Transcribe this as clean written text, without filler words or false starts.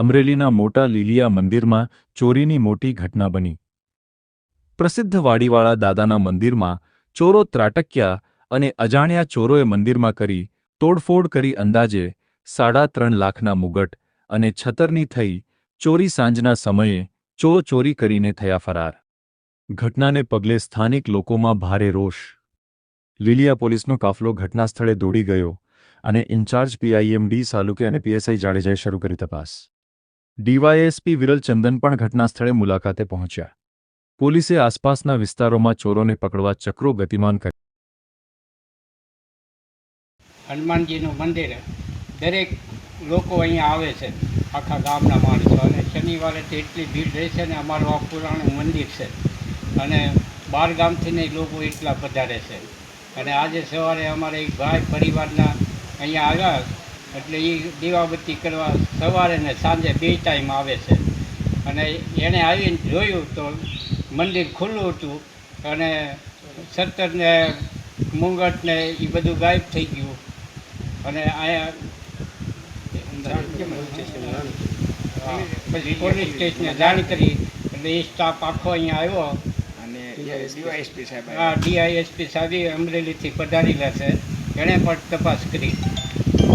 અમરેલીના મોટા લીલિયા મંદિરમાં ચોરીની મોટી ઘટના બની. પ્રસિદ્ધ વાડીવાળા દાદાના મંદિરમાં ચોરો ત્રાટક્યા અને અજાણ્યા ચોરોએ મંદિરમાં કરી તોડફોડ કરી અંદાજે 3.5 લાખના મુગટ અને છતરની થઈ ચોરી. સાંજના સમયે ચોર ચોરી કરીને થયા ફરાર. ઘટનાને પગલે સ્થાનિક લોકોમાં ભારે રોષ. લીલિયા પોલીસનો કાફલો ઘટના સ્થળે દોડી ગયો અને ઇન્ચાર્જ પીઆઈએમડી સાલુકે અને પીએસઆઈ જાડેજાએ શરૂ કરી તપાસ. ડીવાયએસપી વિરલ ચંદન પણ ઘટના સ્થળે મુલાકાતે પહોંચ્યા. પોલીસે આસપાસના વિસ્તારોમાં ચોરોને પકડવા ચક્રો ગતિમાન કર્યા. હનુમાનજીનું મંદિર દરેક લોકો અહીંયા આવે છે, આખા ગામના માણસો, અને શનિવારે તો એટલી ભીડ રહે છે ને. અમારું આ પુરાણું મંદિર છે અને બહાર ગામથી લોકો એટલા પધારે છે. અને આજે સવારે અમારે એક ભાઈ પરિવારના અહીંયા આવ્યા, એટલે એ દીવાબત્તી કરવા સવારે ને સાંજે 2 ટાઈમ આવે છે. અને એણે આવીને જોયું તો મંદિર ખુલ્લું હતું અને સત્તરને મુંગટને એ બધું ગાયબ થઈ ગયું. અને અહીંયા પછી પોલીસ સ્ટેશને જાણ કરી એટલે એ સ્ટાફ આખો અહીંયા આવ્યો અને ડીઆઈએસપી સાહેબ અમરેલીથી પધારેલા છે, એણે પણ તપાસ કરી.